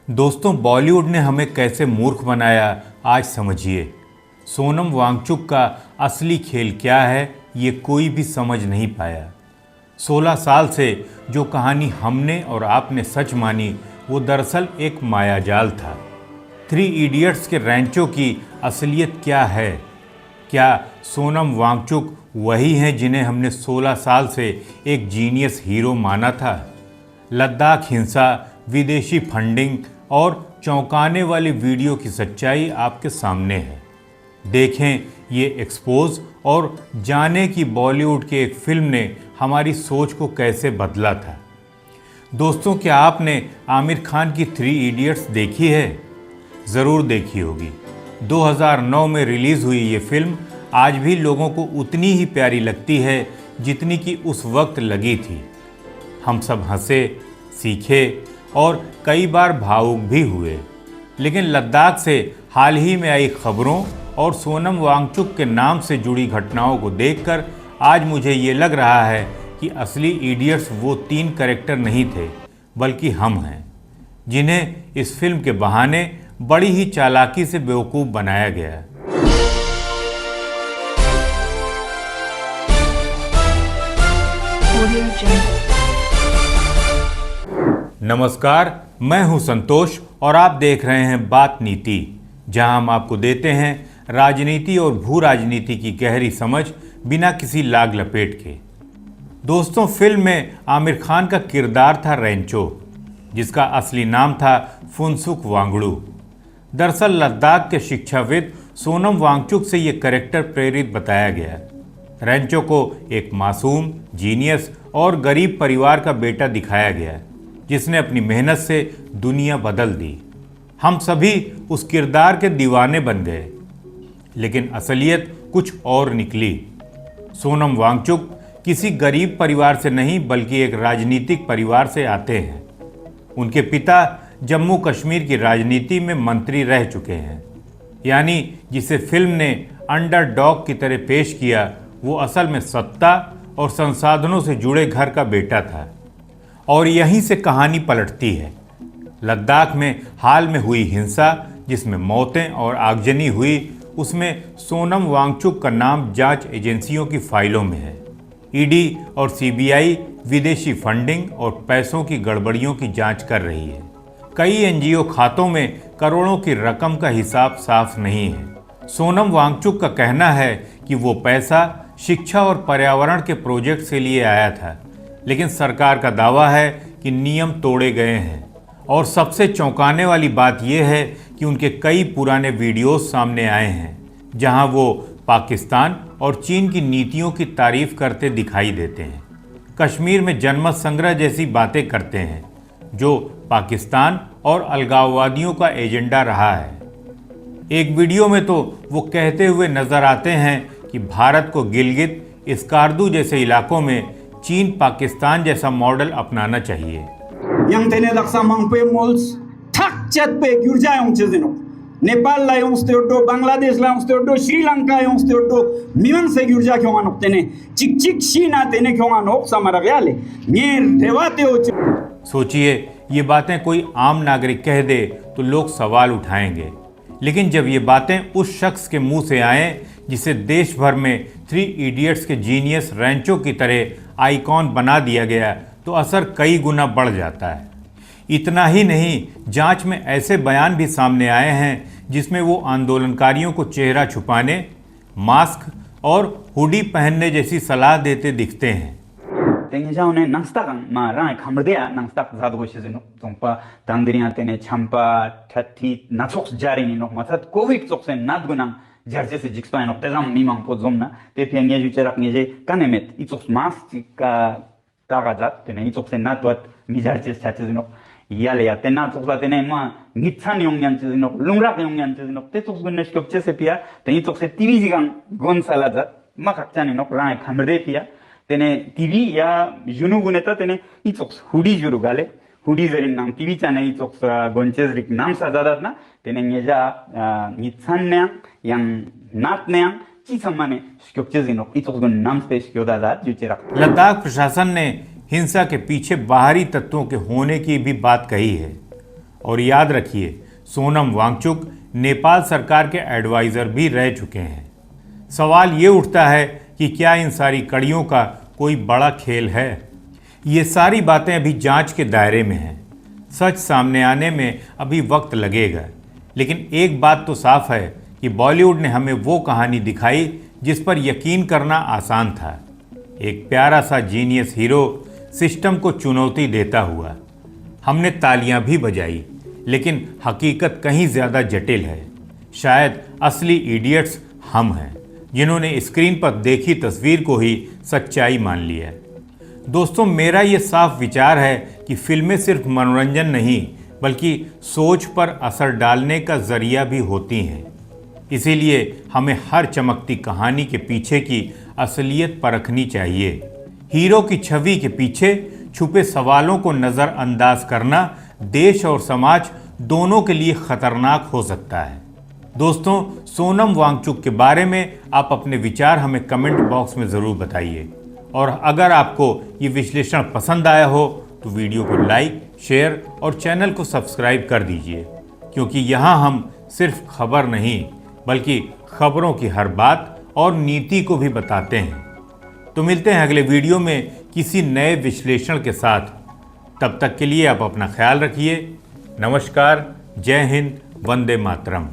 दोस्तों, बॉलीवुड ने हमें कैसे मूर्ख बनाया आज समझिए। सोनम वांगचुक का असली खेल क्या है ये कोई भी समझ नहीं पाया। 16 साल से जो कहानी हमने और आपने सच मानी वो दरअसल एक मायाजाल था। 3 इडियट्स के रैंचो की असलियत क्या है? क्या सोनम वांगचुक वही हैं जिन्हें हमने 16 साल से एक जीनियस हीरो माना था? लद्दाख हिंसा, विदेशी फंडिंग और चौंकाने वाली वीडियो की सच्चाई आपके सामने है। देखें ये एक्सपोज और जाने कि बॉलीवुड के एक फिल्म ने हमारी सोच को कैसे बदला था। दोस्तों, क्या आपने आमिर खान की 3 इडियट्स देखी है? ज़रूर देखी होगी। 2009 में रिलीज़ हुई ये फिल्म आज भी लोगों को उतनी ही प्यारी लगती है जितनी कि उस वक्त लगी थी। हम सब हंसे, सीखे और कई बार भावुक भी हुए। लेकिन लद्दाख से हाल ही में आई खबरों और सोनम वांगचुक के नाम से जुड़ी घटनाओं को देखकर आज मुझे ये लग रहा है कि असली इडियट्स वो 3 कैरेक्टर नहीं थे बल्कि हम हैं, जिन्हें इस फिल्म के बहाने बड़ी ही चालाकी से बेवकूफ़ बनाया गया। नमस्कार, मैं हूं संतोष और आप देख रहे हैं बात नीति, जहां हम आपको देते हैं राजनीति और भू राजनीति की गहरी समझ बिना किसी लाग लपेट के। दोस्तों, फिल्म में आमिर खान का किरदार था रैंचो, जिसका असली नाम था फुनसुक वांगडू। दरअसल लद्दाख के शिक्षाविद सोनम वांगचुक से ये कैरेक्टर प्रेरित बताया गया। रैंचो को एक मासूम, जीनियस और गरीब परिवार का बेटा दिखाया गया, जिसने अपनी मेहनत से दुनिया बदल दी। हम सभी उस किरदार के दीवाने बन गए, लेकिन असलियत कुछ और निकली। सोनम वांगचुक किसी गरीब परिवार से नहीं बल्कि एक राजनीतिक परिवार से आते हैं। उनके पिता जम्मू कश्मीर की राजनीति में मंत्री रह चुके हैं। यानी जिसे फिल्म ने अंडरडॉग की तरह पेश किया, वो असल में सत्ता और संसाधनों से जुड़े घर का बेटा था। और यहीं से कहानी पलटती है। लद्दाख में हाल में हुई हिंसा, जिसमें मौतें और आगजनी हुई, उसमें सोनम वांगचुक का नाम जांच एजेंसियों की फाइलों में है। ईडी और सीबीआई विदेशी फंडिंग और पैसों की गड़बड़ियों की जांच कर रही है। कई एनजीओ खातों में करोड़ों की रकम का हिसाब साफ नहीं है। सोनम वांगचुक का कहना है कि वो पैसा शिक्षा और पर्यावरण के प्रोजेक्ट के लिए आया था, लेकिन सरकार का दावा है कि नियम तोड़े गए हैं। और सबसे चौंकाने वाली बात यह है कि उनके कई पुराने वीडियोस सामने आए हैं, जहां वो पाकिस्तान और चीन की नीतियों की तारीफ करते दिखाई देते हैं। कश्मीर में जनमत संग्रह जैसी बातें करते हैं, जो पाकिस्तान और अलगाववादियों का एजेंडा रहा है। एक वीडियो में तो वो कहते हुए नजर आते हैं कि भारत को गिलगित, स्कार्दू जैसे इलाकों में चीन पाकिस्तान जैसा मॉडल अपनाना चाहिए। नेपाल बांग्लादेश श्रीलंका मीमन से गिरजा क्यों नोकते चिक चिक शीना तेने क्यों नोक समर गयाले ये रेवाते हो। सोचिए, ये बातें कोई आम नागरिक कह दे तो लोग सवाल उठाएंगे, लेकिन जब ये बातें उस शख्स के मुंह से आए जिसे देश भर में 3 इडियट्स के जीनियस रैंचो की तरह आइकॉन बना दिया गया, तो असर कई गुना बढ़ जाता है। इतना ही नहीं, जांच में ऐसे बयान भी सामने आए हैं जिसमें वो आंदोलनकारियों को चेहरा छुपाने, मास्क और हुडी पहनने जैसी सलाह देते दिखते हैं। जर्से जिक्सपाइन ऑक्टेजाम मीमांग पोजोमना ते फेंगे जुचेराक नेजे कानेमेट इचोक्स मास का तागाजात तेने इचोक्स नातवत मिजारचे छाचेजिनो याले याते नातोक्स तेने मा गिच्छान योंग्यांचेजिनो लुंग्राक योंग्यांचेजिनो ते चोक्स गुनेश कपचे से पिया ते इचोक्स टीवी जिगां गोनसालाजात मा खक्चानिनो राय खमरे पिया तेने टीवी या जुनु गुनेता तेने इचोक्स हुडी जुरु गाले हुडी जरिन नाम टीवी चैनल इचोक्स गोंचेजरिक नाम साजादात ना तेने नेजा गिच्छान्या yang natne की सम्माने स्क्योप्चेजिनो इचोक्स नाम से स्क्योदादात जुचेराक। लद्दाख प्रशासन ने हिंसा के पीछे बाहरी तत्वों के होने की भी बात कही है। और याद रखिए, सोनम वांगचुक नेपाल सरकार के एडवाइज़र भी रह चुके हैं। सवाल ये उठता है कि क्या इन सारी कड़ियों का कोई बड़ा खेल है? ये सारी बातें अभी जांच के दायरे में हैं। सच सामने आने में अभी वक्त लगेगा, लेकिन एक बात तो साफ है कि बॉलीवुड ने हमें वो कहानी दिखाई जिस पर यकीन करना आसान था। एक प्यारा सा जीनियस हीरो सिस्टम को चुनौती देता हुआ। हमने तालियां भी बजाई, लेकिन हकीकत कहीं ज़्यादा जटिल है। शायद असली इडियट्स हम हैं, जिन्होंने स्क्रीन पर देखी तस्वीर को ही सच्चाई मान लिया। दोस्तों, मेरा ये साफ विचार है कि फिल्में सिर्फ मनोरंजन नहीं, बल्कि सोच पर असर डालने का जरिया भी होती हैं। इसीलिए हमें हर चमकती कहानी के पीछे की असलियत परखनी चाहिए। हीरो की छवि के पीछे छुपे सवालों को नज़रअंदाज करना देश और समाज दोनों के लिए खतरनाक हो सकता है। दोस्तों, सोनम वांगचुक के बारे में आप अपने विचार हमें कमेंट बॉक्स में ज़रूर बताइए। और अगर आपको ये विश्लेषण पसंद आया हो तो वीडियो को लाइक, शेयर और चैनल को सब्सक्राइब कर दीजिए, क्योंकि यहाँ हम सिर्फ खबर नहीं, बल्कि खबरों की हर बात और नीति को भी बताते हैं। तो मिलते हैं अगले वीडियो में किसी नए विश्लेषण के साथ। तब तक के लिए आप अपना ख्याल रखिए। नमस्कार, जय हिंद, वंदे मातरम।